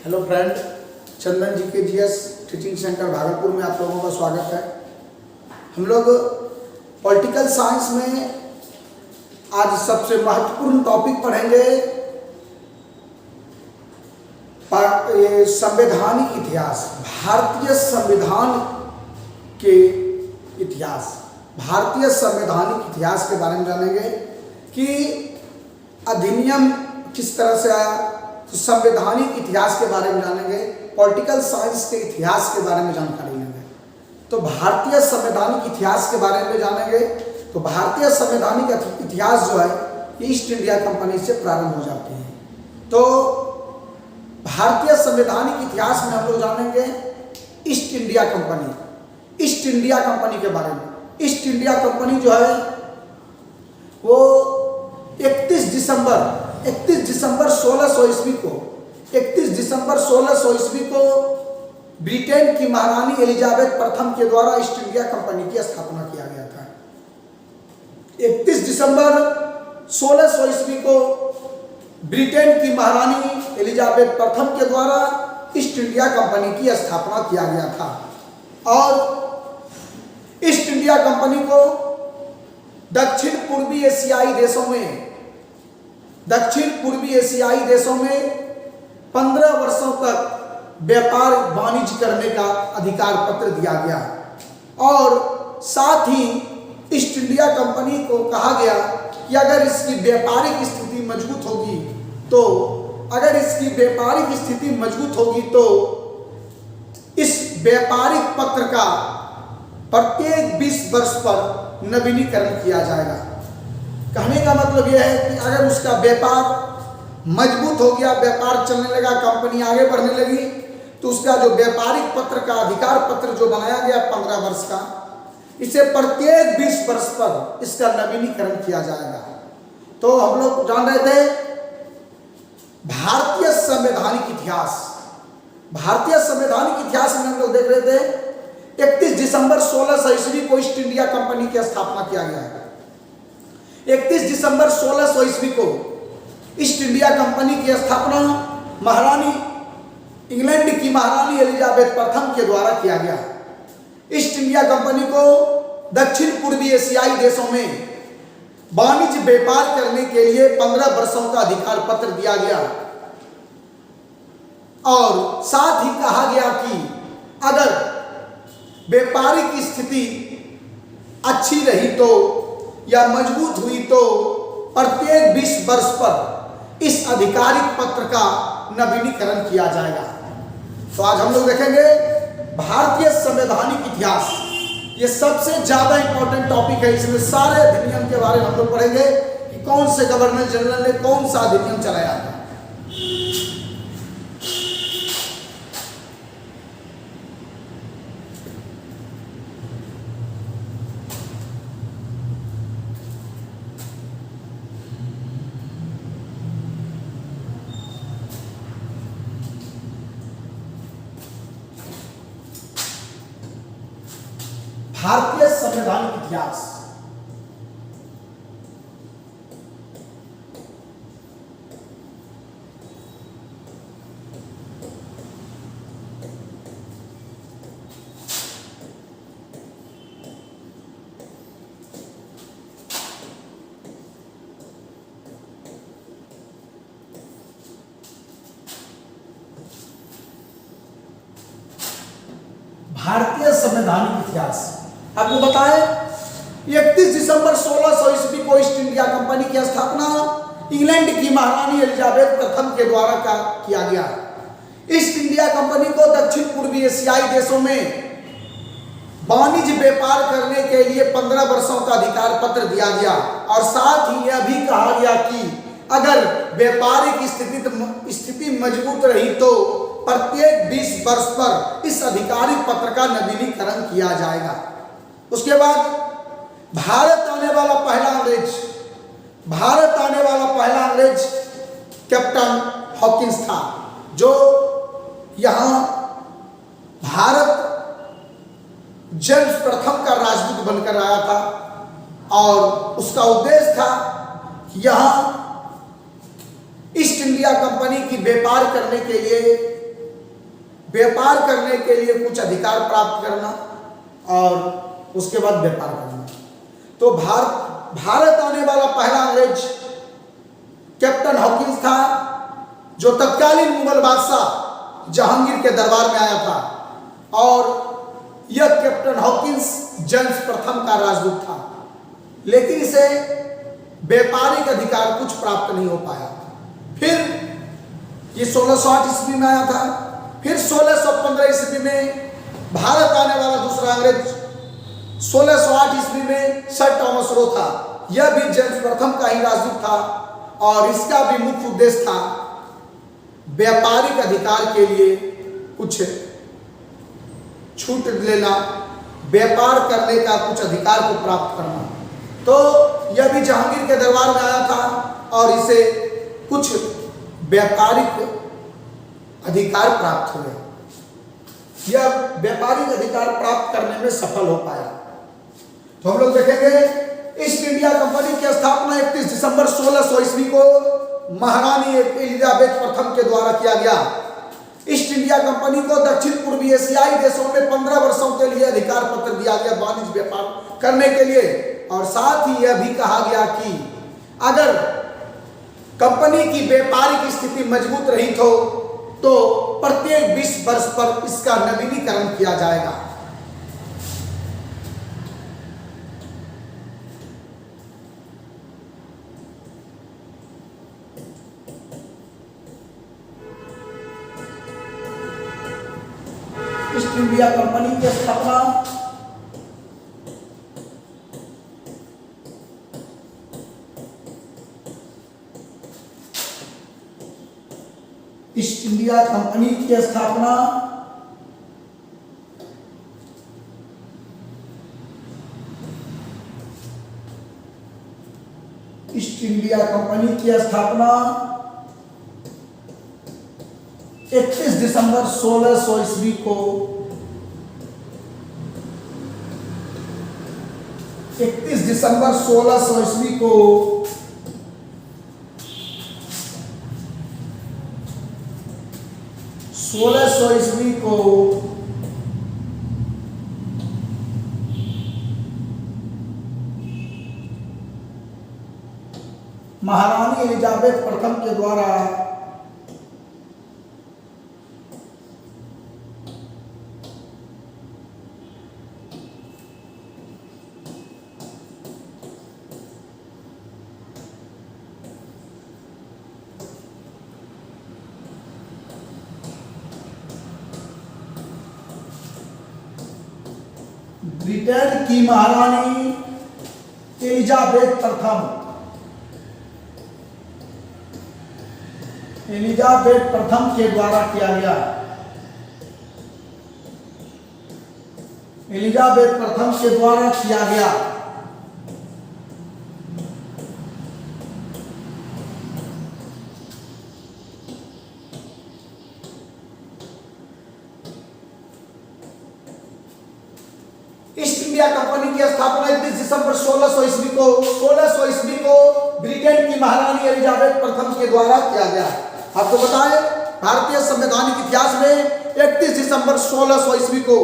Hello friend, चंदन जी के GS teaching centre Bhagalpur में आप लोगों का स्वागत है। हम लोग पॉलिटिकल साइंस में आज सबसे महत्वपूर्ण टॉपिक पढ़ेंगे संवैधानिक इतिहास, भारतीय संविधान के इतिहास, भारतीय संवैधानिक इतिहास के बारे में जानेंगे कि अधिनियम किस तरह से आया। तो संवैधानिक इतिहास के बारे में जानेंगे, पॉलिटिकल साइंस के इतिहास के बारे में जानकारी लेंगे। तो भारतीय संवैधानिक इतिहास के बारे में जानेंगे। तो भारतीय संवैधानिक इतिहास जो है ईस्ट इंडिया कंपनी से प्रारंभ हो जाती है। तो भारतीय संवैधानिक इतिहास में हम लोग जानेंगे east India company, east India company के बारे में। ईस्ट इंडिया कंपनी जो है वो 31 दिसंबर 1600 ईस्वी को 31 दिसंबर 1600 ईस्वी को ब्रिटेन की महारानी एलिजाबेथ प्रथम के द्वारा ईस्ट इंडिया कंपनी की स्थापना किया गया था। 31 दिसंबर 1600 ईस्वी को ब्रिटेन की महारानी एलिजाबेथ प्रथम के द्वारा ईस्ट इंडिया कंपनी की स्थापना किया गया था। और ईस्ट इंडिया कंपनी को दक्षिण पूर्वी एशियाई देशों में 15 वर्षों तक व्यापार वाणिज्य करने का अधिकार पत्र दिया गया। और साथ ही ईस्ट इंडिया कंपनी को कहा गया कि अगर इसकी व्यापारिक स्थिति मजबूत होगी तो इस व्यापारिक पत्र का प्रत्येक 20 वर्ष पर नवीनीकरण किया जाएगा। कहने का मतलब यह है कि अगर उसका व्यापार मजबूत हो गया, व्यापार चलने लगा, कंपनी आगे बढ़ने लगी, तो उसका जो व्यापारिक पत्र का अधिकार पत्र जो बनाया गया 15 वर्ष का, इसे प्रत्येक 20 वर्ष पर इसका नवीनीकरण किया जाएगा। तो हम लोग जान रहे थे भारतीय संवैधानिक इतिहास में हम लोग देख रहे थे 31 दिसंबर 1600 ईस्वी को ईस्ट इंडिया कंपनी की स्थापना किया गया है। 31 दिसंबर 1600 ईस्वी को ईस्ट इंडिया कंपनी की स्थापना इंग्लैंड की महारानी एलिजाबेथ प्रथम के द्वारा किया गया। ईस्ट इंडिया कंपनी को दक्षिण पूर्वी एशियाई देशों में वाणिज्य व्यापार करने के लिए 15 वर्षों का अधिकार पत्र दिया गया। और साथ ही कहा गया कि अगर व्यापारिक स्थिति अच्छी रही तो या मजबूत हुई तो प्रत्येक 20 वर्ष पर इस आधिकारिक पत्र का नवीनीकरण किया जाएगा। तो आज हम लोग देखेंगे भारतीय संवैधानिक इतिहास, ये सबसे ज्यादा इंपॉर्टेंट टॉपिक है। इसमें सारे अधिनियम के बारे में हम लोग पढ़ेंगे कि कौन से गवर्नर जनरल ने कौन सा अधिनियम चलाया था। भारतीय संवैधानिक इतिहास। भारतीय संवैधानिक इतिहास आपको बताएं 31 दिसंबर 1600 ईस्वी को ईस्ट इंडिया कंपनी की स्थापना इंग्लैंड की महारानी एलिजाबेथ प्रथम के द्वारा किया गया। ईस्ट इंडिया कंपनी को दक्षिण पूर्वी एशियाई देशों में वाणिज्य व्यापार करने के लिए 15 वर्षों का अधिकार पत्र दिया गया। और साथ ही यह भी कहा गया कि अगर व्यापारिक स्थिति मजबूत रही तो प्रत्येक 20 वर्ष पर इस आधिकारिक पत्र का नवीनीकरण किया जाएगा। उसके बाद भारत आने वाला पहला अंग्रेज कैप्टन हॉकिंस था, जो यहाँ भारत जेम्स प्रथम का राजदूत बनकर आया था। और उसका उद्देश्य था यहाँ ईस्ट इंडिया कंपनी की व्यापार करने के लिए व्यापार करने के लिए कुछ अधिकार प्राप्त करना और उसके बाद व्यापार करना। तो भारत आने वाला पहला अंग्रेज कैप्टन हॉकिंस था, जो तत्कालीन मुगल बादशाह जहांगीर के दरबार में आया था, और यह कैप्टन हॉकिंस जेम्स प्रथम का राजदूत था, लेकिन इसे व्यापारिक अधिकार कुछ प्राप्त नहीं हो पाया। फिर ये 1608 ईस्वी में आया था। फिर 1615 ईस्वी में भारत आने वाला दूसरा अंग्रेज 1608 ईस्वी में सर टॉमस रो था। यह भी जेम्स प्रथम का ही राजदूत था, और इसका भी मुख्य उद्देश्य था व्यापारिक अधिकार के लिए कुछ छूट लेना, व्यापार करने का कुछ अधिकार को प्राप्त करना। तो यह भी जहांगीर के दरबार में आया था और इसे कुछ व्यापारिक अधिकार प्राप्त हुए। यह व्यापारिक अधिकार प्राप्त करने में सफल हो पाया। तो हम लोग देखेंगे ईस्ट इंडिया कंपनी की स्थापना 31 दिसंबर 1600 ईस्वी को महारानी एलिजाबेथ प्रथम के द्वारा किया गया। ईस्ट इंडिया कंपनी को दक्षिण पूर्वी एशियाई देशों में 15 वर्षों के लिए अधिकार पत्र दिया गया वाणिज्य व्यापार करने के लिए, और साथ ही यह भी कहा गया कि अगर कंपनी की व्यापारिक स्थिति मजबूत रही तो प्रत्येक 20 वर्ष पर इसका नवीनीकरण किया जाएगा। ईस्ट इंडिया कंपनी की स्थापना ईस्ट इंडिया कंपनी की स्थापना ईस्ट इंडिया कंपनी की स्थापना 31 दिसंबर 1600 ईस्वी को 31 दिसंबर 1600 ईस्वी को महारानी एलिजाबेथ प्रथम के द्वारा ब्रिटेन की महारानी एलिजाबेथ प्रथम के द्वारा किया गया। एलिजाबेथ प्रथम के द्वारा किया गया। ईस्ट इंडिया कंपनी की स्थापना 31 दिसंबर 1600 ईस्वी को ब्रिटेन की महारानी एलिजाबेथ प्रथम के द्वारा किया गया। आपको बताएं, भारतीय संवैधानिक इतिहास में 31 दिसंबर 1600 ईस्वी को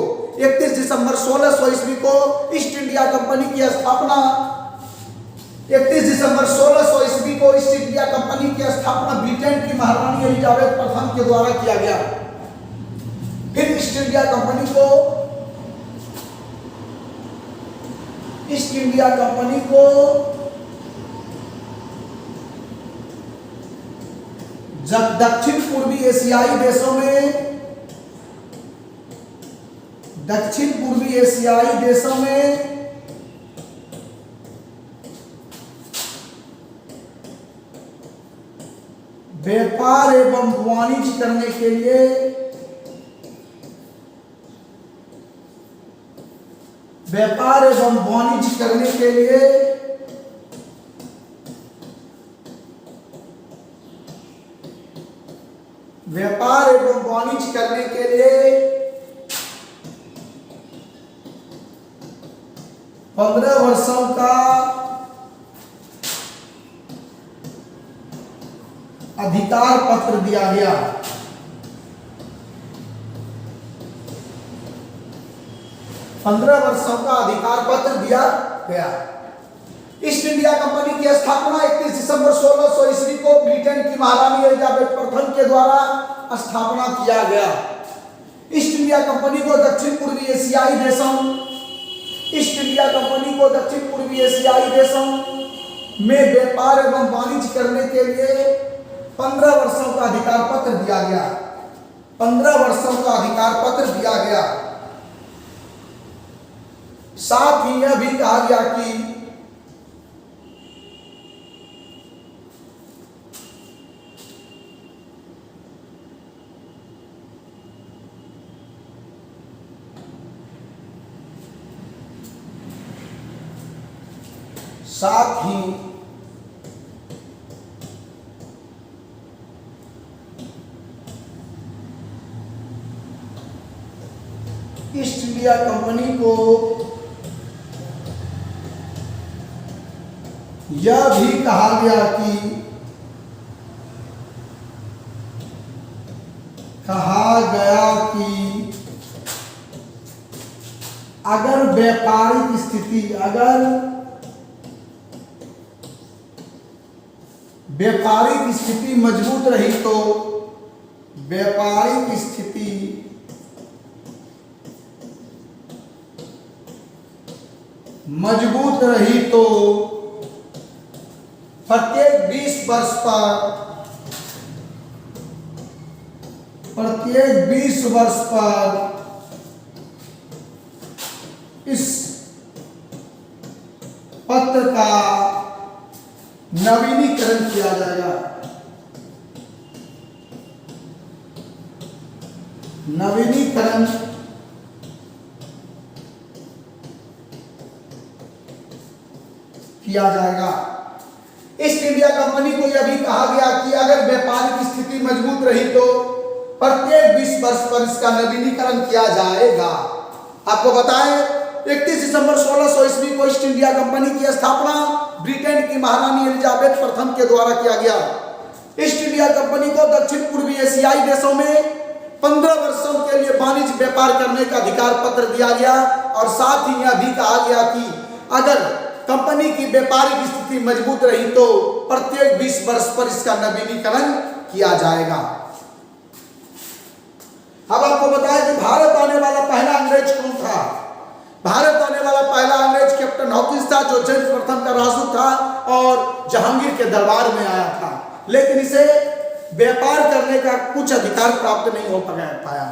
ईस्ट इंडिया कंपनी की स्थापना 31 दिसंबर 1600 ईस्वी को ईस्ट इंडिया कंपनी की स्थापना ब्रिटेन की महारानी एलिजाबेथ प्रथम के द्वारा किया गया। फिर ईस्ट इंडिया कंपनी को दक्षिण पूर्वी एशियाई देशों में व्यापार एवं वाणिज्य करने के लिए व्यापार एवं वाणिज्य करने के लिए 15 वर्षों का अधिकार पत्र दिया गया। 15 वर्षों का अधिकार पत्र दिया गया। ईस्ट इंडिया कंपनी की स्थापना 31 दिसंबर 1600 ईस्वी को ब्रिटेन की महारानी एलिजाबेथ प्रथम के द्वारा स्थापना किया गया। ईस्ट इंडिया कंपनी को दक्षिण पूर्वी एशियाई देशों ईस्ट इंडिया कंपनी को दक्षिण पूर्वी एशियाई देशों में व्यापार एवं वाणिज्य करने के लिए 15 वर्षों का अधिकार पत्र दिया गया। 15 वर्षों का अधिकार पत्र दिया गया। साथ ही यह भी कहा गया कि ईस्ट इंडिया कंपनी को यह भी कहा गया कि अगर व्यापारिक स्थिति मजबूत रही तो प्रत्येक 20 वर्ष पर इस पत्र का नवीनीकरण किया जाएगा। नवीनीकरण किया जाएगा। ईस्ट इंडिया कंपनी को यह भी कहा गया कि अगर व्यापारिक स्थिति मजबूत रही तो प्रत्येक 20 वर्ष पर इसका नवीनीकरण किया जाएगा। आपको बताएं 31 दिसंबर 1600 ईस्वी को ईस्ट इंडिया कंपनी की स्थापना ब्रिटेन की महारानी एलिजाबेथ प्रथम के द्वारा किया गया। ईस्ट इंडिया कंपनी को दक्षिण पूर्वी एशियाई देशों में 15 वर्षों के लिए वाणिज्य व्यापार करने का अधिकार पत्र दिया गया और साथ ही यह भी कहा गया कि अगर कंपनी की व्यापारिक स्थिति मजबूत रही तो प्रत्येक 20 वर्ष पर इसका नवीनीकरण किया जाएगा। अब आपको बताया कि भारत आने वाला पहला अंग्रेज कौन था। भारत आने वाला पहला अंग्रेज कैप्टन हॉकिंस था, जो जेम्स प्रथम का राजदूत था और जहांगीर के दरबार में आया था, लेकिन इसे व्यापार करने का कुछ अधिकार प्राप्त नहीं हो पाया।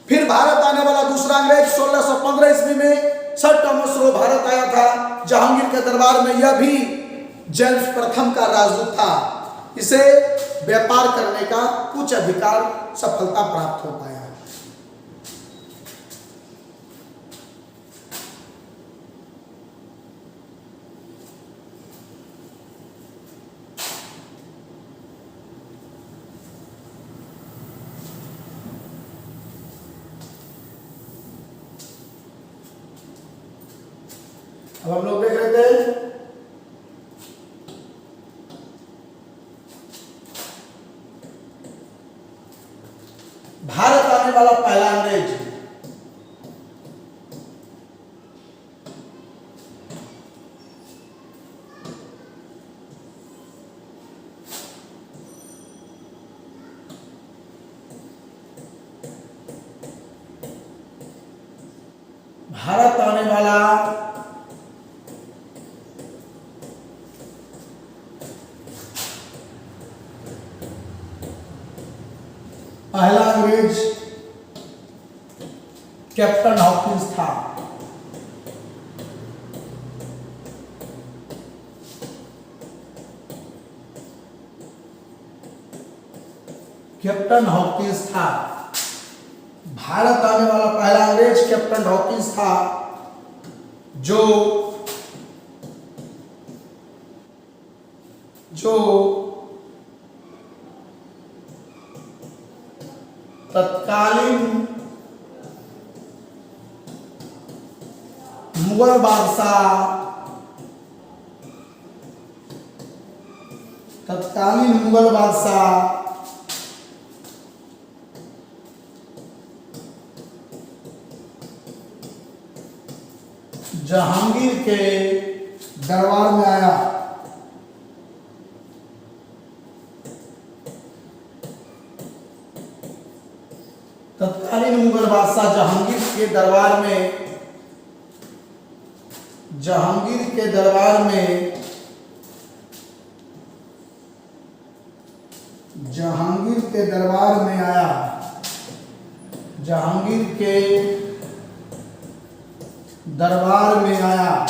फिर भारत आने वाला दूसरा अंग्रेज 1615 ईस्वी में सर टॉमस रो भारत आया था जहांगीर के दरबार में। यह भी जेम्स प्रथम का राजदूत था। इसे व्यापार करने का कुछ अधिकार सफलता प्राप्त हो पाया। अब हम लोग देख रहे थे भारत आने वाला पहला अंग्रेज। भारत आने वाला पहला अंग्रेज कैप्टन हॉकिंस था। कैप्टन हॉकिंस था। भारत आने वाला पहला अंग्रेज कैप्टन हॉकिंस था, जो तत्कालीन मुगल बादशाह जहांगीर के दरबार में आया। तत्कालीन मुगल बादशाह जहांगीर के दरबार में आया। जहांगीर के दरबार में आया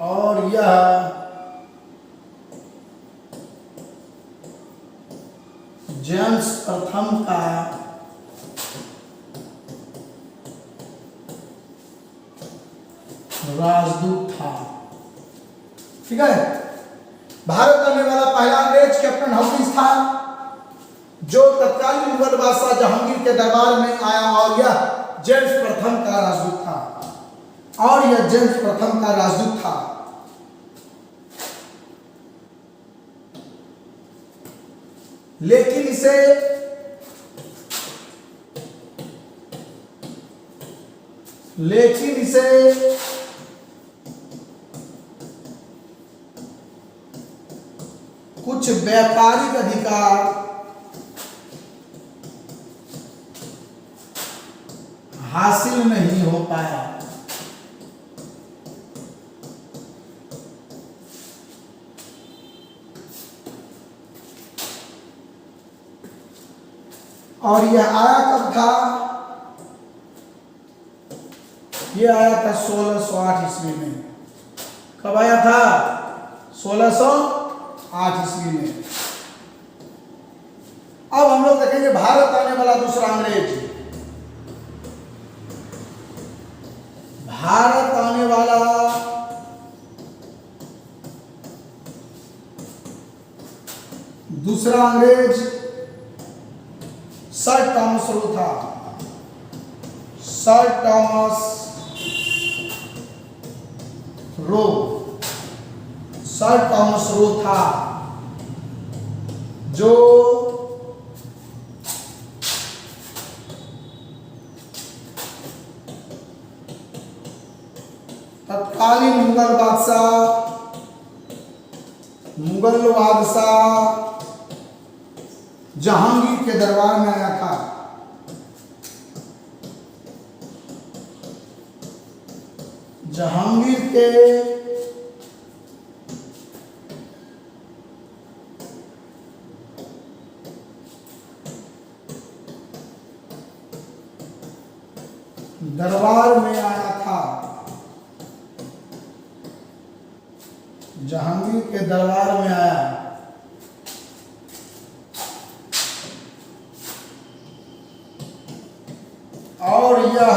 और यह जेम्स प्रथम का राजदूत था। ठीक है, भारत आने वाला पहला अंग्रेज कैप्टन हॉकिंस था, जो तत्कालीन मुगल बादशाह जहांगीर के दरबार में आया और यह जेम्स प्रथम का राजदूत था। लेकिन इसे कुछ व्यापारिक अधिकार हासिल नहीं हो पाया। और यह आया कब था? यह आया था 1608 ईस्वी में। कब आया था? 1608 ईस्वी में। अब हम लोग देखेंगे भारत आने वाला दूसरा अंग्रेज। भारत आने वाला दूसरा अंग्रेज सर टॉमस रो था। सर टॉमस रो था, जो तत्कालीन मुगल बादशाह जहांगीर के दरबार में आया था। जहांगीर के दरबार में आया था। जहांगीर के दरबार में आया और यह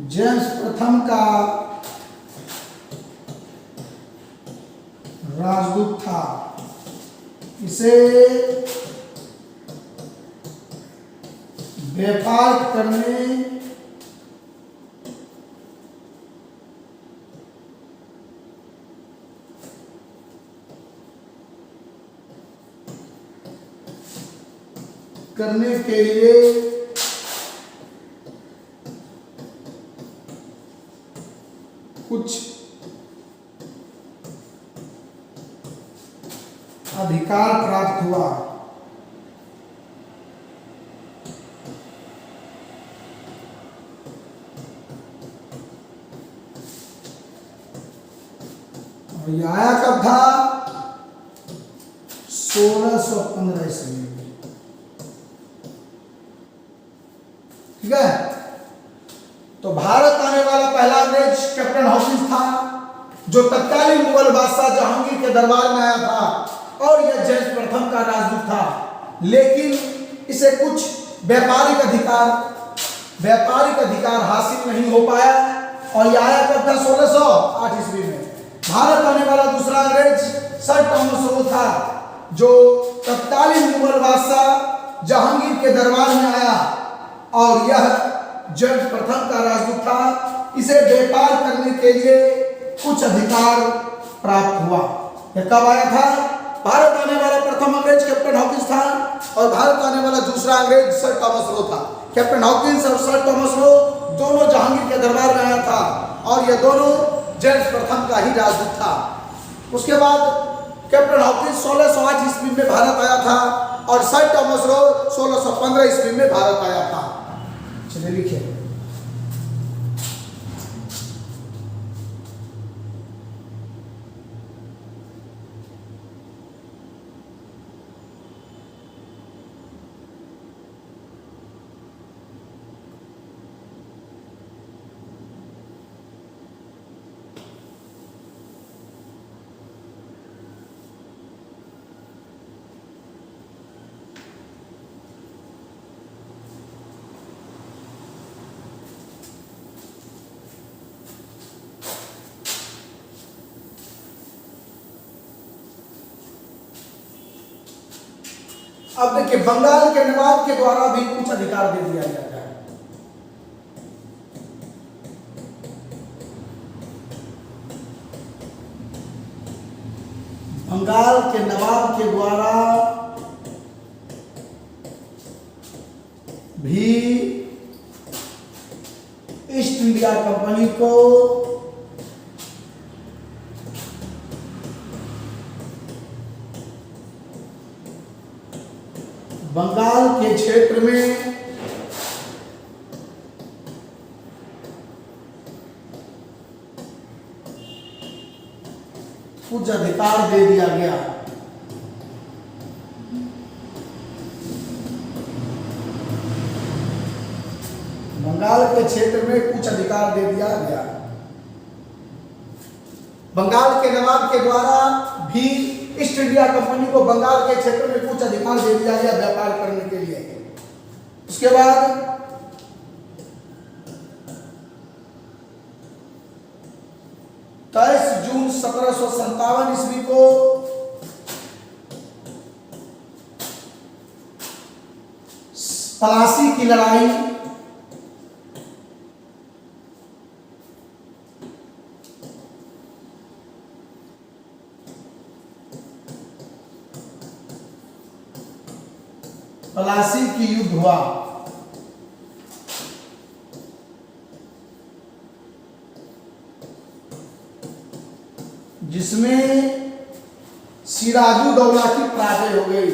जेम्स प्रथम का राजदूत था। इसे व्यापार करने के लिए कुछ अधिकार प्राप्त हुआ। और ये आया कब था? 1615 ईस्वी में। ठीक है, तो भारत आने वाला पहला अंग्रेज कैप्टन हॉकिंस था, जो तत्कालीन मुगल बादशाह जहांगीर के दरबार में आया था और यह जेम्स प्रथम का राजदूत था। लेकिन इसे कुछ व्यापारिक अधिकार हासिल नहीं हो पाया और यह आया कब था? 1608 ईस्वी में। भारत आने वाला दूसरा अंग्रेज सर टॉमस रो था, जो तत्कालीन मुगल बादशाह जहांगीर के दरबार में आया और यह जॉर्ज प्रथम का राजदूत था। इसे व्यापार करने के लिए कुछ अधिकार प्राप्त हुआ। यह कब आया था? भारत आने वाला प्रथम अंग्रेज कैप्टन हॉकिंस था और भारत आने वाला दूसरा अंग्रेज सर टॉमस रो था। कैप्टन हॉकिंस और सर टॉमस रो दोनों जहांगीर के दरबार में आया था और यह दोनों जॉर्ज प्रथम का ही राजदूत था। उसके बाद कैप्टन हॉकिंस 1608 ईस्वी में भारत आया था और सर टॉमस रो 1615 ईस्वी में भारत आया था। चलिए लिखिए। अब देखिए, बंगाल के नवाब के द्वारा भी कुछ अधिकार दे दिया जाता है। बंगाल के नवाब के द्वारा भी ईस्ट इंडिया कंपनी को बंगाल के क्षेत्र में कुछ अधिकार दे दिया गया। बंगाल के क्षेत्र में कुछ अधिकार दे दिया गया। बंगाल के नवाब के द्वारा भी ईस्ट इंडिया कंपनी को बंगाल के क्षेत्र में कुछ अधिकार दे दिया गया व्यापार करने के लिए। उसके बाद 23 जून 1757 ईस्वी को प्लासी की लड़ाई प्लासी की युद्ध हुआ, जिसमें सिराजुद्दौला की पराजय हो गई,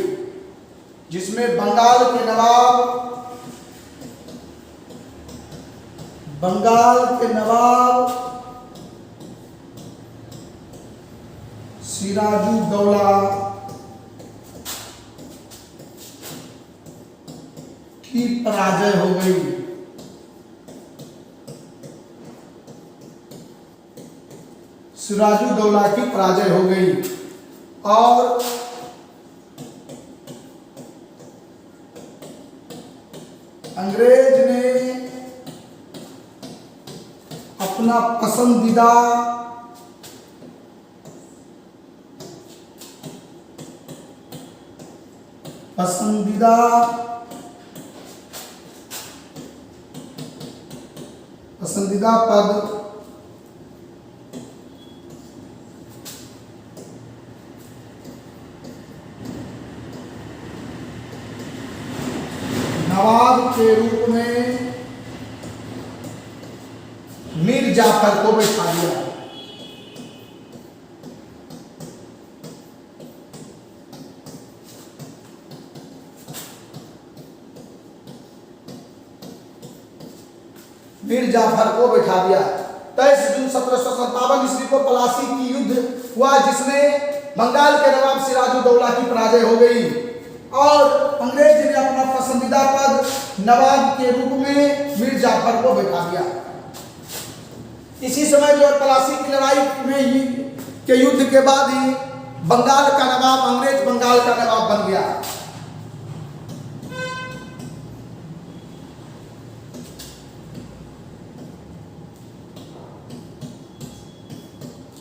जिसमें बंगाल के नवाब सिराजुद्दौला की पराजय हो गई। सिराजुद्दौला की पराजय हो गई और अंग्रेज ने अपना पसंदीदा पद नवाब के रूप में मीर जाफर को बैठा दिया। मीर जाफर को बैठा दिया। 23 जून 1757 ईस्वी को प्लासी की युद्ध हुआ, जिसमें बंगाल के नवाब सिराजुद्दौला की पराजय हो गई और अंग्रेज ने अपना पसंदीदा पद नवाब के रूप में मीर जाफर को बैठा दिया। इसी समय जो प्लासी की लड़ाई में के युद्ध के बाद ही बंगाल का नवाब अंग्रेज बंगाल का नवाब बन गया।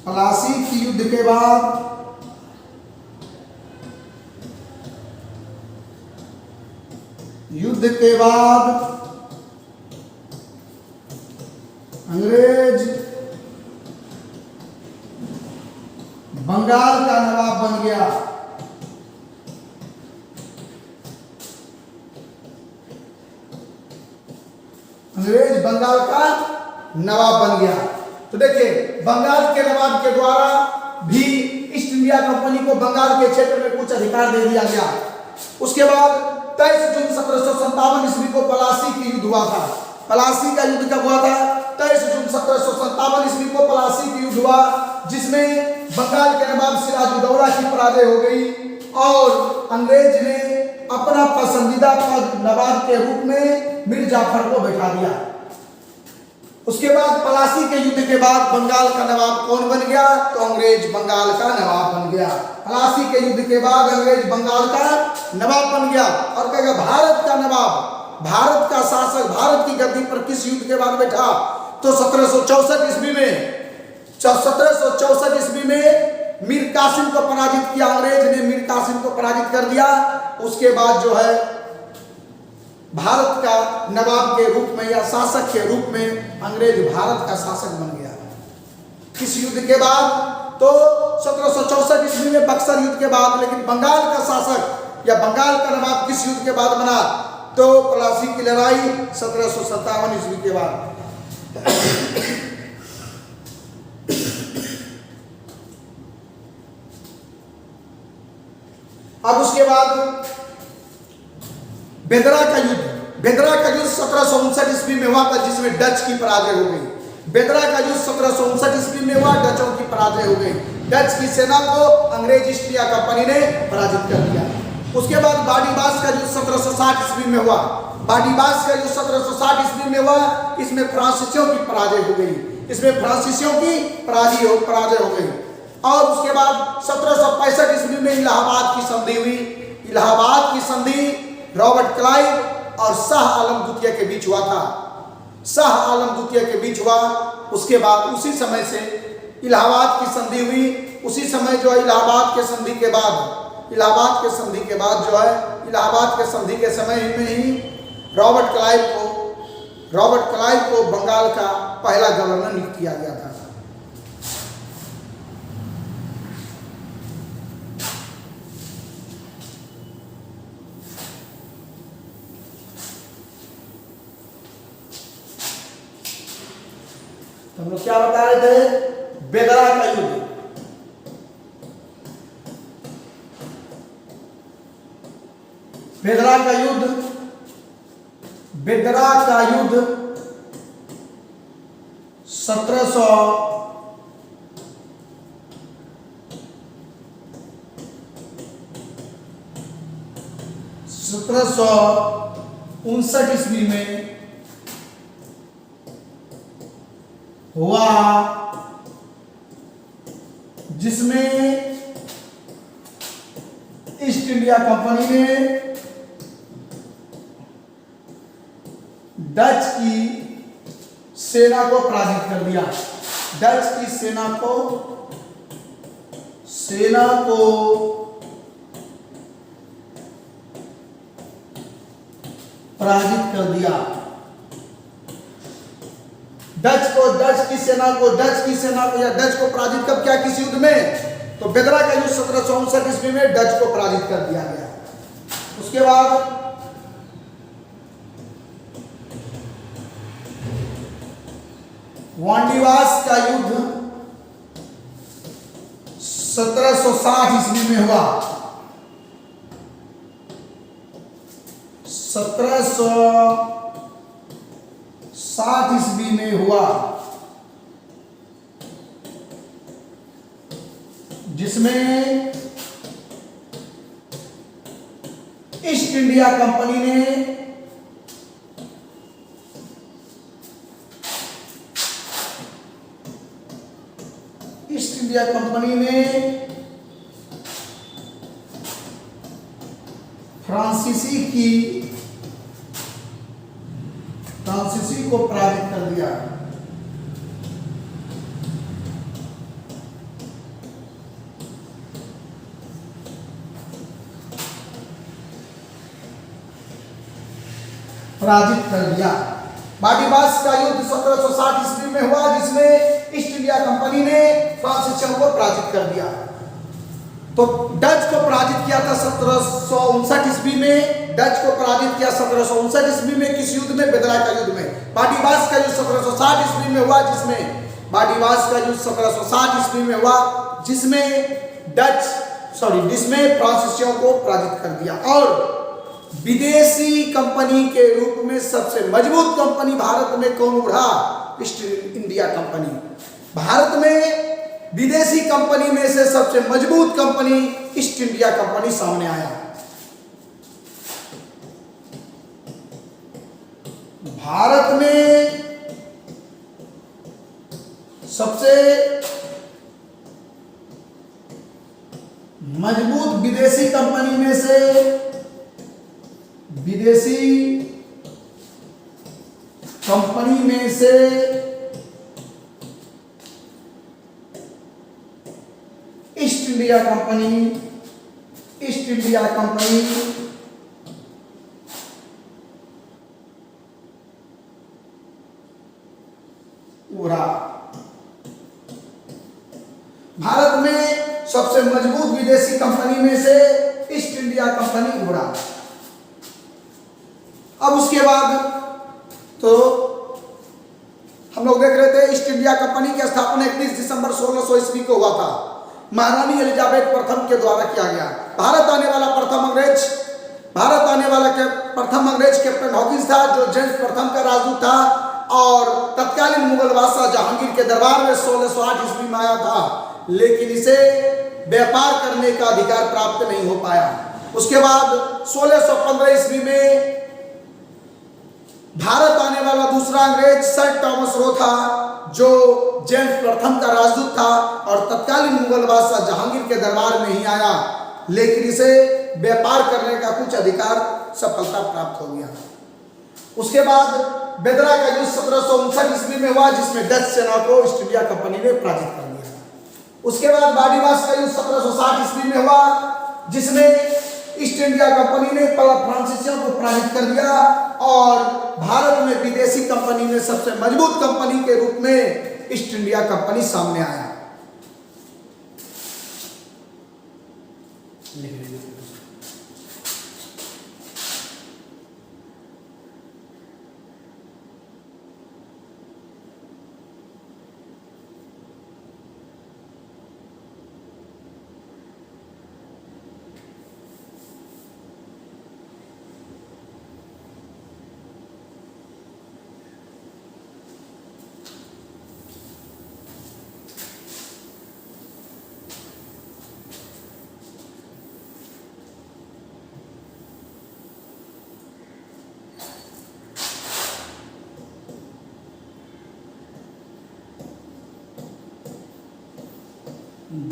प्लासी की युद्ध के बाद अंग्रेज बंगाल का नवाब बन गया। अंग्रेज बंगाल का नवाब बन गया। तो देखिए, बंगाल के नवाब के द्वारा भी ईस्ट इंडिया कंपनी को बंगाल के क्षेत्र में कुछ अधिकार दे दिया गया। उसके बाद 23 जून 1757 ईस्वी को प्लासी की युद्ध हुआ था। प्लासी का युद्ध कब हुआ था? 23 जून 1757 ईस्वी को प्लासी की युद्ध हुआ, जिसमें बंगाल के नवाब सिराजुद्दौला की पराजय हो गई और अंग्रेज ने अपना पसंदीदा पद नवाब के रूप में मीर जाफर को बैठा दिया। उसके बाद प्लासी के युद्ध के बाद बंगाल का नवाब कौन बन गया? तो अंग्रेज बंगाल का नवाब बन गया। प्लासी के युद्ध के बाद अंग्रेज बंगाल का नवाब बन गया और कहेगा भारत का नवाब, भारत का शासक भारत की गद्दी पर किस युद्ध के बाद बैठा? तो 1764 ईस्वी में 1764 ईस्वी में मीर कासिम को पराजित किया। अंग्रेज ने मीर कासिम को पराजित कर दिया। उसके बाद जो है भारत का नवाब के रूप में या शासक के रूप में अंग्रेज भारत का शासक बन गया। किस युद्ध के बाद? तो 1764 ईस्वी में बक्सर युद्ध के बाद। लेकिन बंगाल का शासक या बंगाल का नवाब किस युद्ध के बाद बना? तो प्लासी की लड़ाई 1757 ईस्वी के बाद। अब उसके बाद बेदरा का युद्ध 1759 ईस्वी में हुआ था, जिसमें डच की पराजय हो गई। बेदरा का युद्ध 1759 ईस्वी में हुआ, डचों की पराजय हो गई। डच की सेना को अंग्रेज ईस्ट इंडिया कंपनी ने पराजित कर दिया। उसके बाद बाडीबास का युद्ध 1760 ईस्वी में हुआ। बाडीबास का युद्ध 1760 ईस्वी में हुआ। इसमें फ्रांसीसियों की पराजय हो गई। पराजय हो गई। और उसके बाद 1765 ईस्वी में इलाहाबाद की संधि हुई। इलाहाबाद की संधि रॉबर्ट क्लाइव और शाह आलम द्वितीय के बीच हुआ था। शाह आलम द्वितीय के बीच हुआ। उसके बाद उसी समय से इलाहाबाद की संधि हुई। उसी समय जो है इलाहाबाद के संधि के बाद जो है इलाहाबाद के संधि के समय में ही रॉबर्ट क्लाइव को बंगाल का पहला गवर्नर नियुक्त किया गया था। तो हम लोग क्या बता रहे थे? बेदरा का युद्ध। बेदरा का युद्ध 1759 ईस्वी में हुआ, जिसमें ईस्ट इंडिया कंपनी ने डच की सेना को पराजित कर दिया। डच की सेना को पराजित कर दिया। डच की सेना को या डच को पराजित कब किया? किस युद्ध में? तो बेदरा का युद्ध 1759 ईस्वी में डच को पराजित कर दिया गया। उसके बाद वांडीवास का युद्ध 1760 ईस्वी में हुआ। 1760 ईस्वी में हुआ, जिसमें ईस्ट इंडिया कंपनी ने फ्रांसीसी को पराजित कर दिया। पराजित कर दिया। बाटीबास का युद्ध 1760 ईस्वी में हुआ, जिसमें ईस्ट इंडिया कंपनी ने फ्रांसीसियों को पराजित कर दिया। तो डच को पराजित किया था 1759 ईस्वी में, डच को पराजित किया 1759 ईस्वी में। किस युद्ध में? बेदरा का युद्ध में। बाटीबास का युद्ध 1760 ईस्वी में हुआ, जिसमें बाटीबास का युद्ध 1760 ईस्वी में हुआ, जिसमें फ्रांसीसियों को पराजित कर दिया। और विदेशी कंपनी के रूप में सबसे मजबूत कंपनी भारत में कौन उभरा? East India company. भारत में विदेशी कंपनी में से सबसे मजबूत कंपनी ईस्ट इंडिया कंपनी सामने आया। भारत में सबसे मजबूत विदेशी कंपनी में से ईस्ट इंडिया कंपनी उभरा। भारत में सबसे मजबूत विदेशी कंपनी में से ईस्ट इंडिया कंपनी उभरा। अब उसके बाद तो हम लोग देख रहे थे ईस्ट इंडिया कंपनी की स्थापना 31 दिसंबर 1600 ईस्वी को हुआ था। महारानी एलिजाबेथ प्रथम के द्वारा किया गया। भारत आने वाला प्रथम अंग्रेज कैप्टन हॉकिंस था, जो जेम्स प्रथम का राजदूत था और तत्कालीन मुगल बादशाह जहांगीर के दरबार में 1608 ईस्वी में आया था, लेकिन इसे व्यापार करने का अधिकार प्राप्त नहीं हो पाया। उसके बाद 1615 ईस्वी में भारत आने वाला दूसरा अंग्रेज सर टॉमस रो था, जो जेम्स प्रथम का राजदूत था और तत्कालीन मुगल बादशाह जहांगीर के दरबार में ही आया, लेकिन इसे व्यापार करने का कुछ अधिकार सफलता प्राप्त हो गया। उसके बाद बेदरा का युद्ध 1759 ईस्वी में हुआ, जिसमें डच सेना को ईस्ट इंडिया कंपनी ने पराजित कर दिया। उसके बाद बाटीबास का युद्ध 1760 ईस्वी में हुआ, जिसमें ईस्ट इंडिया कंपनी ने फ्रांसीसियों को पराजित कर दिया और भारत में विदेशी कंपनी में सबसे मजबूत कंपनी के रूप में ईस्ट इंडिया कंपनी सामने आया।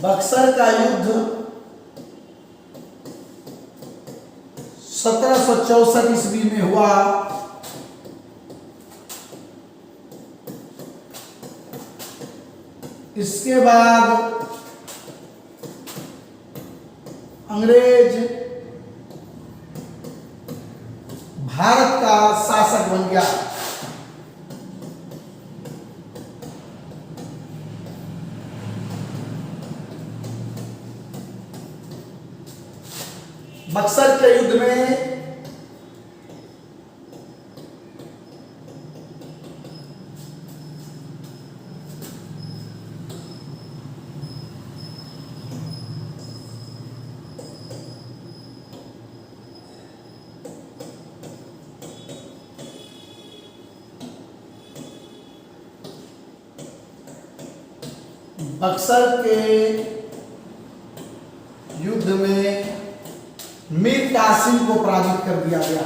बक्सर का युद्ध 1764 ईस्वी में हुआ। इसके बाद अंग्रेज भारत का शासक बन गया। बक्सर के युद्ध में मीर कासिम को पराजित कर दिया गया।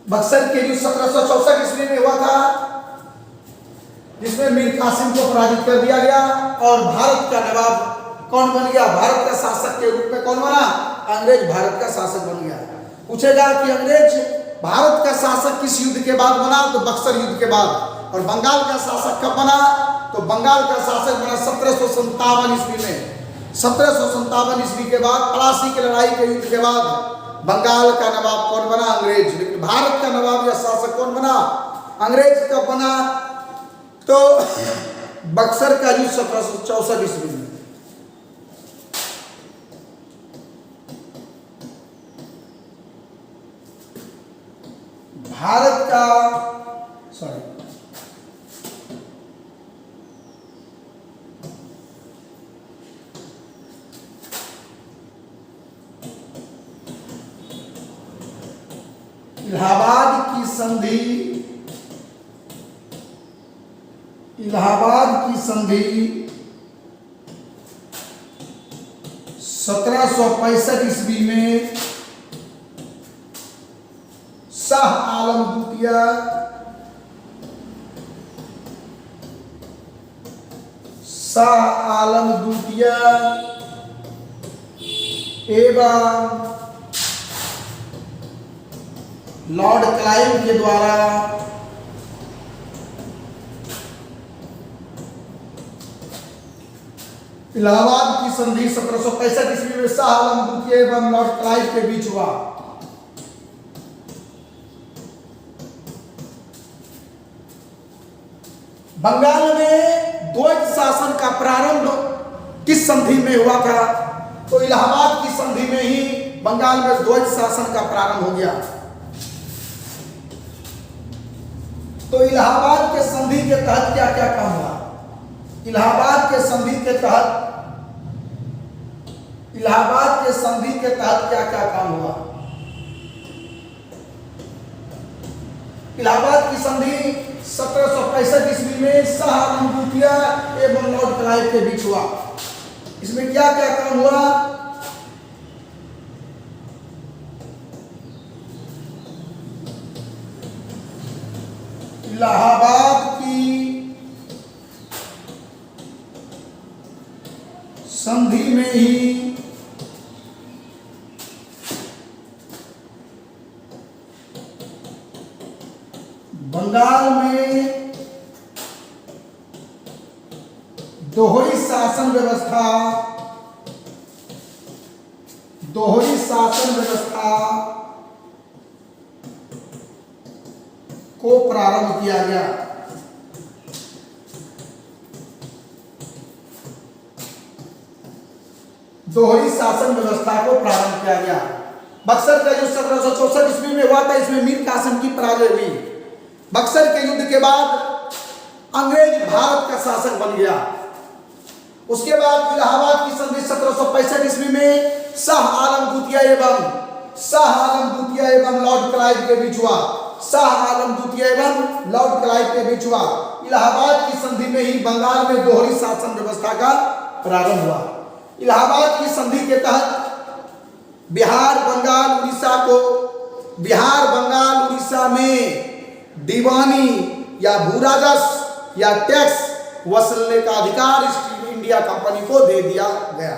बक्सर के युद्ध 1764 ईस्वी में हुआ था, जिसमें मीर कासिम को पराजित कर दिया गया और भारत का नवाब कौन बन गया? भारत का शासक के रूप में कौन बना? अंग्रेज भारत का शासक बन गया। पूछेगा कि अंग्रेज भारत का शासक किस युद्ध के बाद बना, तो बक्सर युद्ध के बाद। और बंगाल का शासक कब बना, तो बंगाल का शासक बना 1757 ईस्वी में। 1757 ईस्वी के बाद प्लासी की लड़ाई के युद्ध के बाद बंगाल का नवाब कौन बना, अंग्रेज। लेकिन भारत का नवाब या शासक कौन बना, अंग्रेज कब बना, तो बक्सर का युद्ध 1764 ईस्वी में। भारत का इलाहाबाद की संधि, इलाहाबाद की संधि 1765 ईस्वी में शाह आलम द्वितीय, शाह आलम द्वितीय एवं लॉर्ड क्लाइव के द्वारा इलाहाबाद की संधि 1765 ईस्वी में शाह आलम द्वितीय एवं लॉर्ड क्लाइव के बीच हुआ। बंगाल में द्वैत शासन का प्रारंभ किस संधि में हुआ था, तो इलाहाबाद की संधि में ही बंगाल में द्वैत शासन का प्रारंभ हो गया। तो इलाहाबाद के संधि के तहत क्या क्या काम हुआ, इलाहाबाद के संधि के तहत, इलाहाबाद के संधि के तहत क्या क्या काम हुआ। इलाहाबाद की संधि 1765 ईस्वी में शाह आलम द्वितीय एवं लॉर्ड क्लाइव के बीच हुआ। इसमें क्या क्या काम हुआ, इलाहाबाद की संधि में ही बंगाल में दोहरी शासन व्यवस्था, दोहरी शासन व्यवस्था को प्रारंभ किया गया। दोहरी शासन व्यवस्था को प्रारंभ किया गया। बक्सर का युद्ध 1764 ईस्वी में हुआ था, इसमें मीर कासिम की पराजय हुई। बक्सर के युद्ध के बाद अंग्रेज भारत का शासक बन गया। उसके बाद इलाहाबाद की संधि 1765 ईस्वी में शाह आलम द्वितीय एवं लॉर्ड क्लाइव के बीच हुआ। शाह आलम द्वितीय एवं लॉर्ड क्लाइव के बीच हुआ। इलाहाबाद की संधि में ही बंगाल में दोहरी शासन व्यवस्था का प्रारंभ हुआ। इलाहाबाद की संधि के तहत बिहार बंगाल उड़ीसा में दीवानी या भूराजस्व या टैक्स वसूलने का अधिकार ईस्ट इंडिया कंपनी को दे दिया गया।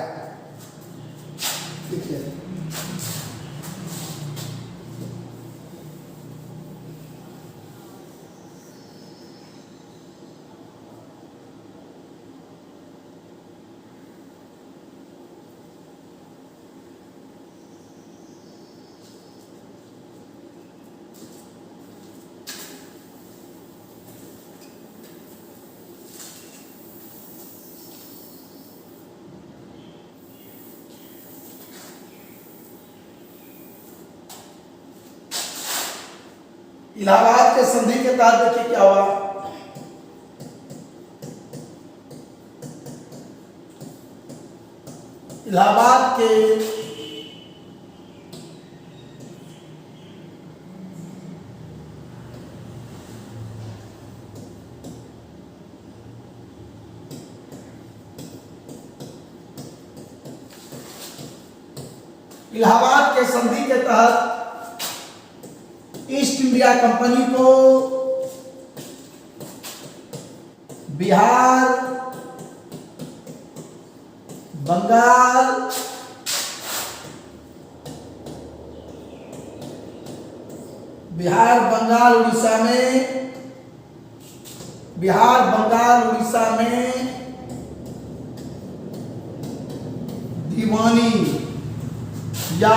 इलाहाबाद के संधि के तहत देखिए क्या हुआ, इलाहाबाद के इलाहाबाद के संधि के तहत ईस्ट इंडिया कंपनी को बिहार, बंगाल बिहार बंगाल उड़ीसा में, बिहार बंगाल उड़ीसा में दीवानी या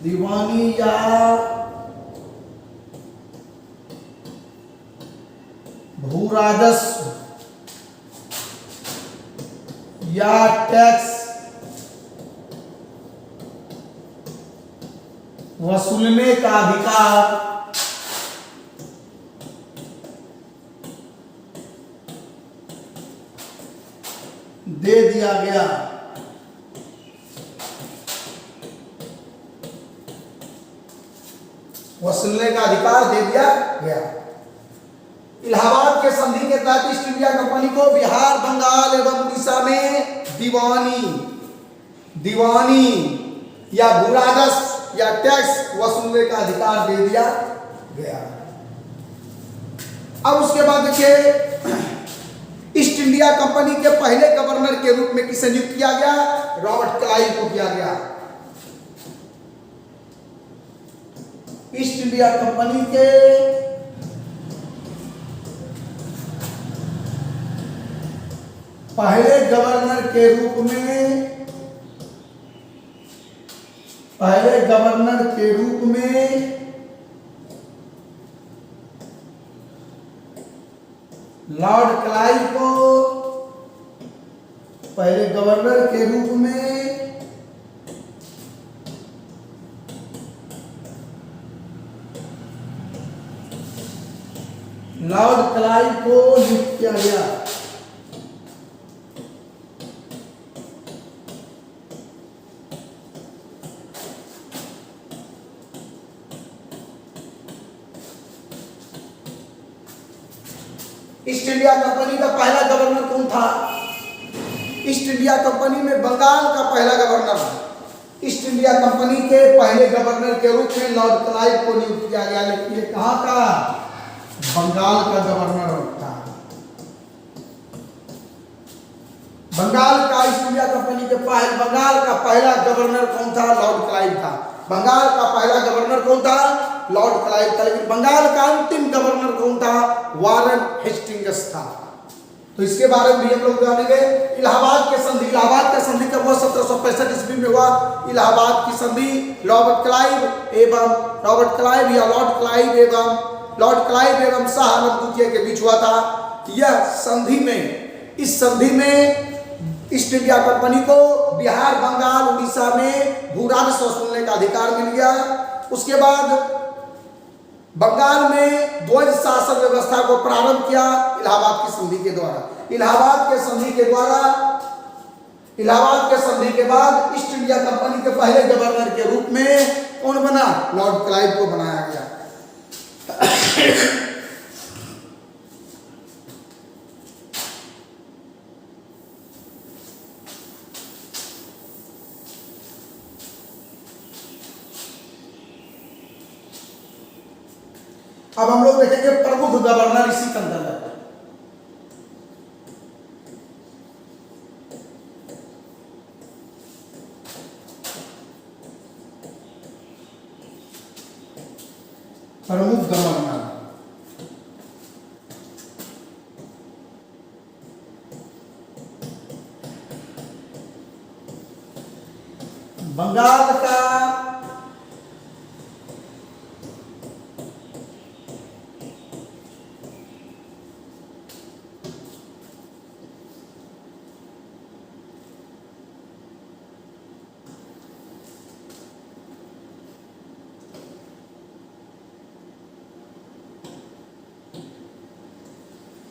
दीवानी या भू राजस्व या टैक्स वसूलने का अधिकार दे दिया गया। वसूलने का अधिकार दे दिया गया। इलाहाबाद के संधि के तहत ईस्ट इंडिया कंपनी को बिहार बंगाल एवं उड़ीसा में दीवानी या भू राजस्व या टैक्स वसूलने का अधिकार दे दिया गया। अब उसके बाद देखिए, ईस्ट इंडिया कंपनी के पहले गवर्नर के रूप में किसे नियुक्त किया गया? रॉबर्ट क्लाइव को किया गया। ईस्ट इंडिया कंपनी के पहले गवर्नर के रूप में लॉर्ड क्लाइव को पहले गवर्नर के रूप में लॉर्ड क्लाइव को नियुक्त किया गया। ईस्ट इंडिया कंपनी का पहला गवर्नर कौन था? ईस्ट इंडिया कंपनी में बंगाल का पहला गवर्नर, ईस्ट इंडिया कंपनी के पहले गवर्नर के रूप में लॉर्ड क्लाइव को नियुक्त किया गया। लेकिन ये कहां का? बंगाल का गवर्नर था। बंगाल का ईस्ट इंडिया कंपनी के बंगाल का पहला गवर्नर कौन था? लॉर्ड क्लाइव था। बंगाल का पहला गवर्नर कौन था? लॉर्ड क्लाइव था। लेकिन बंगाल का अंतिम गवर्नर कौन था? वारन हेस्टिंग्स था। तो इसके बारे में भी हम लोग जानेंगे। इलाहाबाद के संधि, इलाहाबाद का संधि कब हुआ? 1765 ईस्वी में हुआ इलाहाबाद की संधि। रॉबर्ट क्लाइव या लॉर्ड क्लाइव एवं शाह आलम द्वितीय के बीच हुआ था। यह संधि में, इस संधि में ईस्ट इंडिया कंपनी को बिहार बंगाल उड़ीसा में भू राजस्व वसूलने का अधिकार मिल गया। उसके बाद बंगाल में द्वैध शासन व्यवस्था को प्रारंभ किया इलाहाबाद की संधि के द्वारा। इलाहाबाद के संधि के बाद ईस्ट इंडिया कंपनी के पहले गवर्नर के रूप में कौन बना? लॉर्ड क्लाइव को बनाया गया। अब हम लोग देखेंगे प्रमुख गवर्नर इसी के अंतर्गत। प्रमुख गवर्नर बंगाल का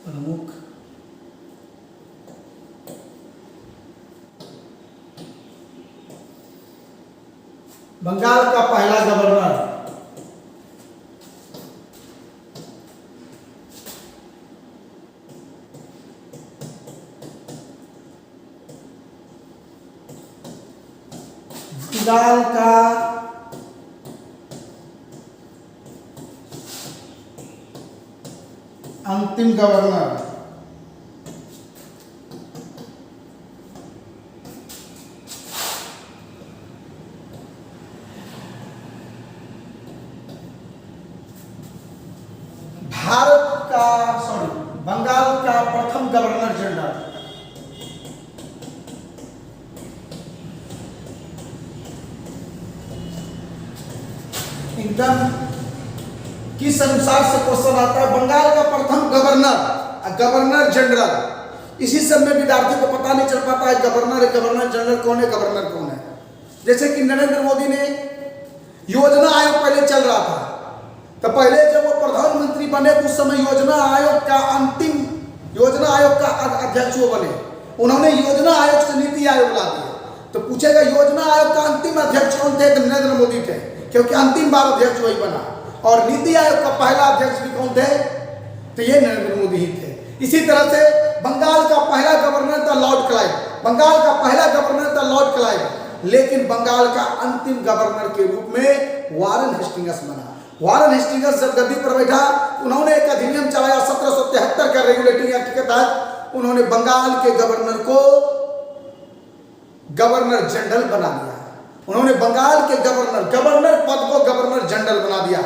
प्रमुख बंगाल का पहला गवर्नर बंगाल का अंतिम गवर्नर बंगाल का प्रथम गवर्नर जनरल एकदम किस अनुसार से क्वेश्चन आता है? बंगाल का प्रथम गवर्नर जनरल। इसी सब में विद्यार्थी को पता नहीं चल पाता है गवर्नर जनरल कौन है, गवर्नर कौन है। जैसे कि नरेंद्र मोदी ने योजना आयोग पहले चल रहा था, तो पहले जब वो प्रधानमंत्री बने तो उस समय योजना आयोग का अध्यक्ष वो बने। उन्होंने योजना आयोग से नीति आयोग ला दिया। तो पूछेगा योजना आयोग का अंतिम अध्यक्ष कौन थे? तो नरेंद्र मोदी थे, क्योंकि अंतिम बार अध्यक्ष वही बना। और नीति आयोग का पहला अध्यक्ष भी कौन थे? तो ये नरेंद्र मोदी ही थे। इसी तरह से बंगाल का पहला गवर्नर था लॉर्ड क्लाइव, लेकिन बंगाल का अंतिम गवर्नर के रूप में वारन हेस्टिंग्स बना। वारन हेस्टिंग्स जब गद्दी पर बैठा, उन्होंने एक अधिनियम चलाया 1773 का रेगुलेटिंग एक्ट के तहत। उन्होंने बंगाल के गवर्नर को गवर्नर जनरल बना दिया। उन्होंने बंगाल के गवर्नर पद को गवर्नर जनरल बना दिया।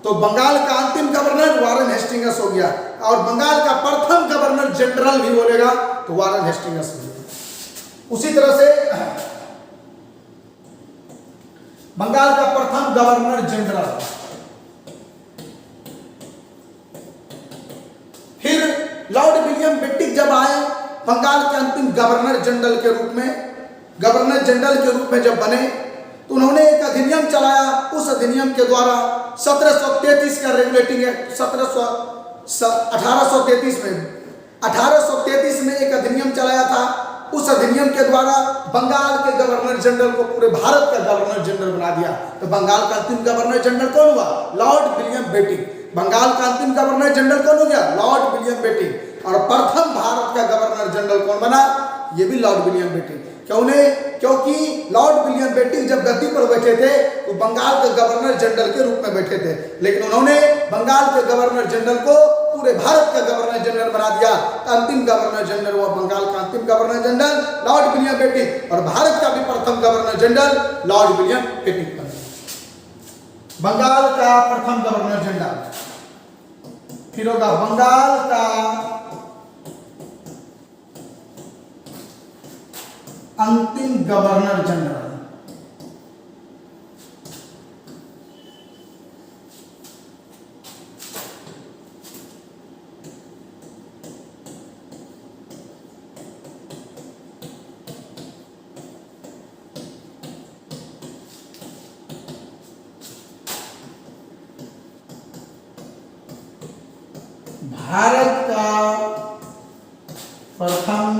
तो बंगाल का अंतिम गवर्नर वारन हेस्टिंग्स हो गया, और बंगाल का प्रथम गवर्नर जनरल भी बोलेगा तो वारन हेस्टिंग्स हो गया। उसी तरह से बंगाल का प्रथम गवर्नर जनरल, फिर लॉर्ड विलियम बेंटिक जब आए बंगाल के अंतिम गवर्नर जनरल के रूप में जब बने, तो उन्होंने एक अधिनियम चलाया। उस अधिनियम के द्वारा 1733 का रेगुलेटिंग एक्ट 1833 में एक अधिनियम चलाया था। उस अधिनियम के द्वारा बंगाल के गवर्नर जनरल को पूरे भारत का गवर्नर जनरल बना दिया। तो बंगाल का अंतिम गवर्नर जनरल कौन हुआ? Lord William Bentinck. बंगाल का अंतिम गवर्नर जनरल कौन हो गया? Lord William Bentinck. और प्रथम भारत का गवर्नर जनरल कौन बना? ये भी लॉर्ड विलियम बेंटिक। क्योंकि लॉर्ड विलियम बेंटिक जब गद्दी पर बैठे थे तो बंगाल के गवर्नर जनरल के रूप में बैठे थे, लेकिन उन्होंने बंगाल के गवर्नर जनरल को पूरे भारत का गवर्नर जनरल बना दिया। अंतिम गवर्नर जनरल हुआ बंगाल का अंतिम governor general lord William Bentinck, और भारत का भी प्रथम governor general lord William Bentinck बना। बंगाल का प्रथम गवर्नर जनरल, फिर होगा बंगाल का अंतिम गवर्नर जनरल। भारत का प्रथम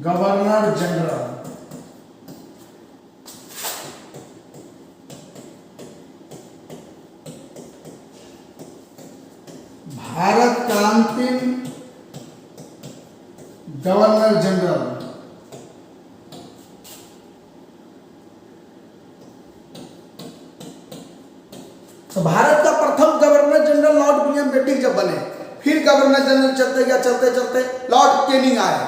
गवर्नर जनरल, भारत का अंतिम गवर्नर जनरल, तो भारत का प्रथम governor general lord William Bentinck जब बने, फिर गवर्नर जनरल चलते लॉर्ड कैनिंग आए।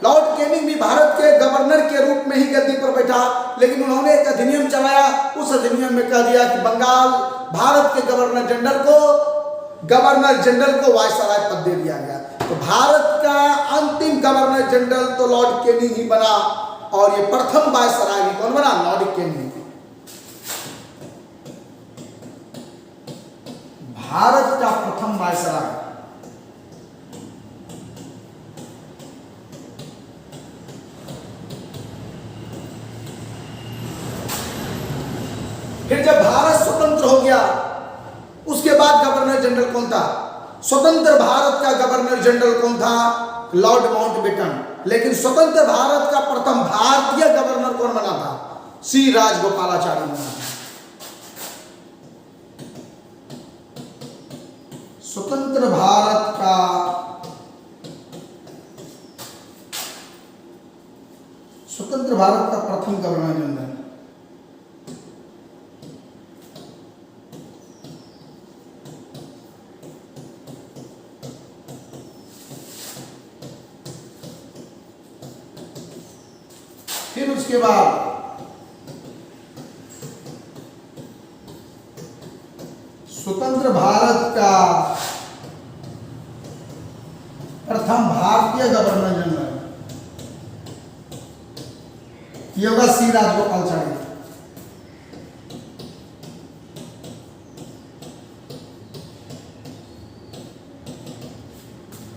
लॉर्ड कैनिंग भी भारत के गवर्नर के रूप में ही गद्दी पर बैठा, लेकिन उन्होंने एक अधिनियम चलाया। उस अधिनियम में कह दिया कि भारत के गवर्नर जनरल को वायसराय पद दे दिया गया। तो भारत का अंतिम गवर्नर जनरल तो लॉर्ड कैनिंग ही बना, और ये प्रथम वायसराय भी कौन बना? Lord Canning. भारत का प्रथम वायसराय। फिर जब भारत स्वतंत्र हो गया, उसके बाद गवर्नर जनरल कौन था? स्वतंत्र भारत का गवर्नर जनरल कौन था? Lord Mountbatten. लेकिन स्वतंत्र भारत का प्रथम भारतीय गवर्नर कौन बना था? सी राजगोपालाचारी बना था। स्वतंत्र भारत का प्रथम गवर्नर जनरल। फिर उसके बाद स्वतंत्र भारत का प्रथम भारतीय गवर्नर जनरल, ये होगा सी राजगोपालाचारी।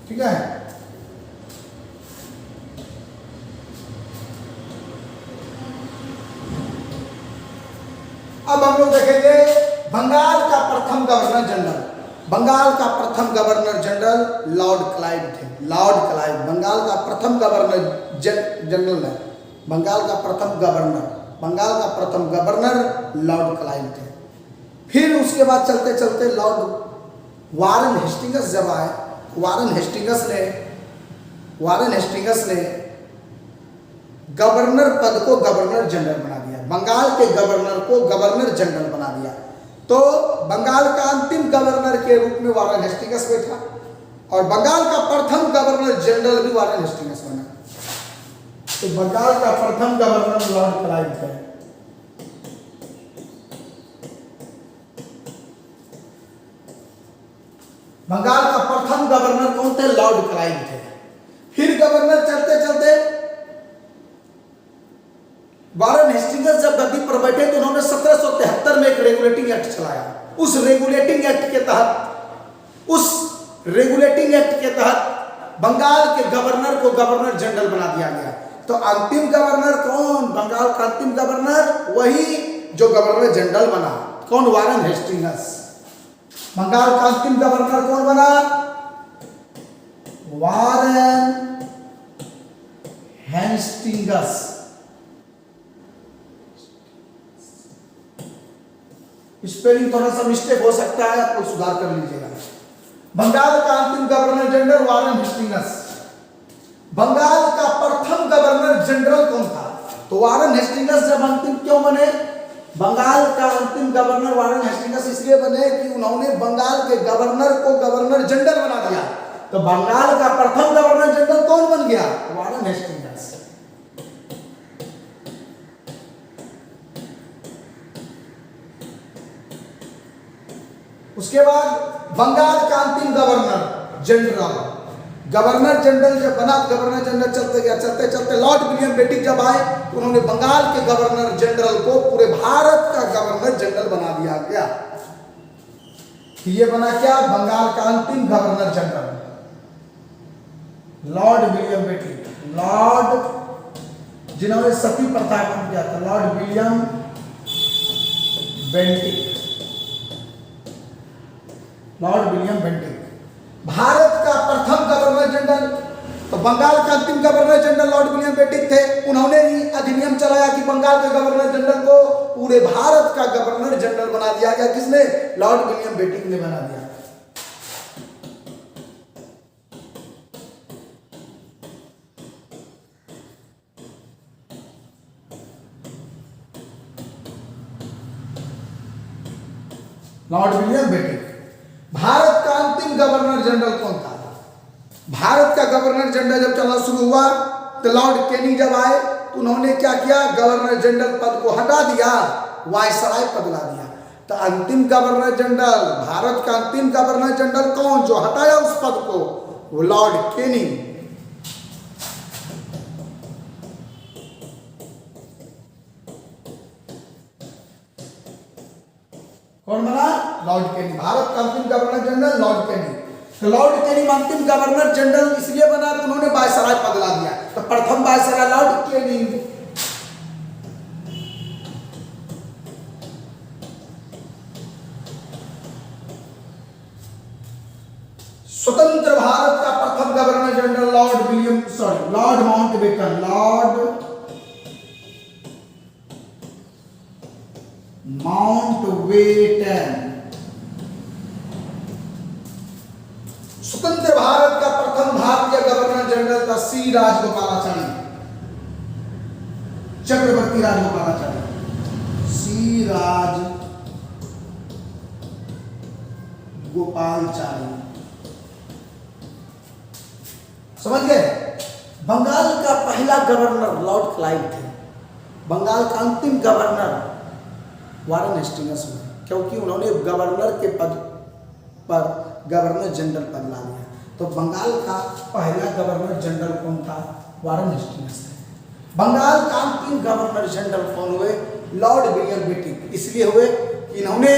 ठीक है, अब हम लोग देखेंगे बंगाल का प्रथम गवर्नर जनरल। बंगाल का प्रथम गवर्नर जनरल लॉर्ड क्लाइव थे। लॉर्ड क्लाइव बंगाल का प्रथम गवर्नर जनरल है। बंगाल का प्रथम गवर्नर लॉर्ड क्लाइव थे। फिर उसके बाद चलते चलते लॉर्ड वारन हेस्टिंगस जब आए, वारन हेस्टिंगस ने गवर्नर पद को गवर्नर जनरल बना दिया। बंगाल के गवर्नर को गवर्नर जनरल बना दिया। तो बंगाल का अंतिम गवर्नर के रूप में वारन हेस्टिंगस बैठा और बंगाल का प्रथम गवर्नर जनरल भी वारन हेस्टिंगस बना। तो बंगाल का प्रथम गवर्नर लॉर्ड क्लाइव थे। बंगाल का प्रथम गवर्नर कौन थे? लॉर्ड क्लाइव थे। फिर गवर्नर चलते चलते वारन हेस्टिंगस जब गद्दी पर बैठे तो उन्होंने 1773 में एक रेगुलेटिंग एक्ट चलाया। उस रेगुलेटिंग एक्ट के तहत बंगाल के गवर्नर को गवर्नर जनरल बना दिया गया। तो अंतिम गवर्नर कौन? बंगाल का अंतिम गवर्नर वही जो गवर्नर जनरल बना। कौन? वारन हेस्टिंगस। बंगाल का अंतिम गवर्नर कौन बना? वारन हेस्टिंगस। स्पेलिंग थोड़ा सा मिस्टेक हो सकता है, आपको सुधार कर लीजिएगा। बंगाल का अंतिम गवर्नर जनरल वारन हेस्टिंगस। बंगाल का प्रथम गवर्नर जनरल कौन था? तो वारन हेस्टिंगस जब अंतिम क्यों बने? बंगाल का अंतिम गवर्नर वारन हेस्टिंगस इसलिए बने कि उन्होंने बंगाल के गवर्नर को गवर्नर जनरल बना दिया। तो बंगाल का प्रथम गवर्नर जनरल कौन बन गया? वारन हेस्टिंगस। उसके बाद बंगाल का अंतिम गवर्नर जनरल जब बना, गवर्नर जनरल चलते गया, चलते चलते लॉर्ड विलियम बेटिक जब आए तो उन्होंने बंगाल के गवर्नर जनरल को पूरे भारत का गवर्नर जनरल बना दिया गया। ये बना क्या? बंगाल का अंतिम governor general lord William Bentinck. Lord जिन्होंने सती प्रथा खत्म किया था, lord William Bentinck. Lord William Bentinck Bharat का प्रथम गवर्नर जनरल। तो बंगाल का अंतिम governor general lord William Bentinck थे। उन्होंने ही अधिनियम चलाया कि बंगाल के गवर्नर जनरल को पूरे भारत का गवर्नर जनरल बना दिया गया। किसने? लॉर्ड विलियम बेंटिक ने बना दिया। Lord William Bentinck. भारत का अंतिम गवर्नर जनरल कौन था? भारत का गवर्नर जनरल जब चलना शुरू हुआ तो लॉर्ड कैनिंग जब आए तो उन्होंने क्या किया? गवर्नर जनरल पद को हटा दिया, वायसराय पद ला दिया। तो अंतिम गवर्नर जनरल, भारत का अंतिम गवर्नर जनरल कौन? जो हटाया उस पद को, वो लॉर्ड कैनिंग। कौन बना? Lord Canning. भारत का अंतिम गवर्नर जनरल लॉर्ड कैनिंग। तो लॉर्ड कैनिंग अंतिम गवर्नर जनरल इसलिए बना तो उन्होंने वायसराय पद ला दिया। तो प्रथम वायसराय लॉर्ड कैनिंग। स्वतंत्र भारत का प्रथम governor general Lord Mountbatten. Lord Mountbatten. स्वतंत्र भारत का प्रथम भारतीय गवर्नर जनरल था सी राजगोपालाचारी, चक्रवर्ती राजगोपालाचारी। सी राजगोपालाचारी। समझ गए? बंगाल का पहला गवर्नर लॉर्ड क्लाइव थे। बंगाल का अंतिम गवर्नर वारन हेस्टिंगस हुए, क्योंकि उन्होंने गवर्नर के पद पर गवर्नर जनरल पद ला दिया। तो बंगाल का पहला गवर्नर जनरल कौन था? वारन हेस्टिंग्स है। बंगाल का अंतिम गवर्नर जनरल कौन हुए? Lord William Bentinck. इसलिए हुए कि इन्होंने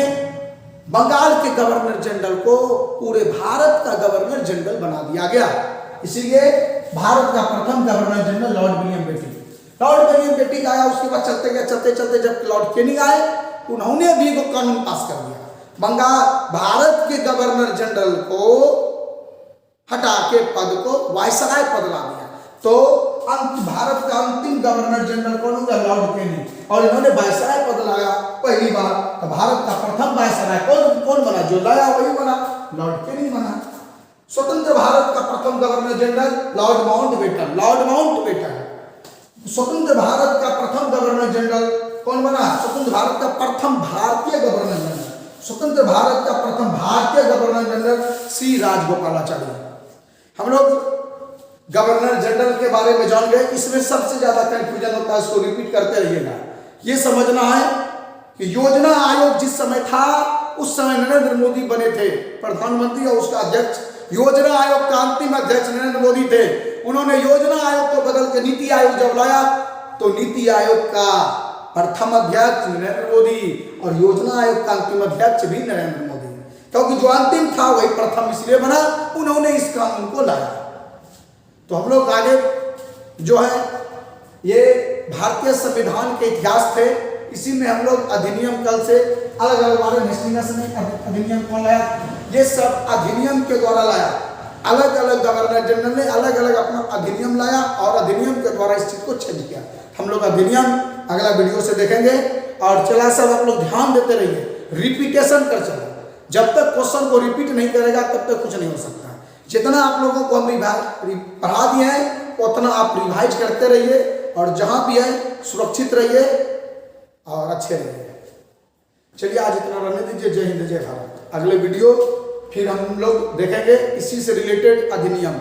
बंगाल के गवर्नर जनरल को पूरे भारत का गवर्नर जनरल बना दिया गया। इसीलिए भारत का प्रथम governor general lord William Bentinck. Lord William Bentinck आया, उसके बाद चलते गए चलते चलते जब लॉर्ड कैनिंग आए, उन्होंने भी एक कानून पास कर दिया। बंगाल भारत के गवर्नर जनरल को हटा के पद को वायसराय पद ला दिया। तो भारत का अंतिम गवर्नर जनरल कौन होगा? Lord Canning. और इन्होंने वायसराय पद लाया पहली बार। तो भारत का प्रथम वायसराय कौन बना? जो लाया वही बना, लॉर्ड कैनिंग बना। स्वतंत्र भारत का प्रथम governor general Lord Mountbatten. Lord Mountbatten. स्वतंत्र भारत का प्रथम गवर्नर जनरल कौन बना? स्वतंत्र भारत का प्रथम भारतीय गवर्नर जनरल। स्वतंत्र भारत का प्रथम भारतीय गवर्नर जनरल श्री राजगोपालाचारी। हम लोग गवर्नर जनरल के बारे में जान गए। इसमें सबसे ज्यादा कंफ्यूजन होता है, इसको रिपीट करते रहिएगा। ये समझना है कि योजना आयोग जिस समय था उस समय नरेंद्र मोदी बने थे प्रधानमंत्री और उसका अध्यक्ष। योजना आयोग का अंतिम अध्यक्ष नरेंद्र मोदी थे। उन्होंने योजना आयोग को बदल के नीति आयोग जब लाया तो नीति आयोग का प्रथम अध्यक्ष नरेंद्र मोदी और योजना आयोग का अंतिम अध्यक्ष भी नरेंद्र मोदी, क्योंकि जो अंतिम था वही प्रथम इसलिए बना, उन्होंने इस कानून को लाया। तो हम लोग आगे जो है ये भारतीय संविधान के इतिहास थे। इसी में हम लोग अधिनियम कल से अलग अलग वारन हेस्टिंग्स ने अधिनियम कौन लाया? ये सब अधिनियम के द्वारा लाया। अलग अलग गवर्नर जनरल ने अलग अलग अपना अधिनियम लाया और अधिनियम के द्वारा इस चीज को चेंज किया। हम लोग अधिनियम अगला वीडियो से देखेंगे। और चला सब आप लोग ध्यान देते रहिए, रिपीटेशन कर चलो। जब तक क्वेश्चन को रिपीट नहीं करेगा तब तक कुछ नहीं हो सकता। जितना आप लोगों को हम पढ़ा दिए हैं उतना आप रिवाइज करते रहिए और जहां भी है सुरक्षित रहिए और अच्छे रहिए। चलिए आज इतना रहने दीजिए। जय हिंद, जय भारत। अगले वीडियो फिर हम लोग देखेंगे इसी से रिलेटेड अधिनियम।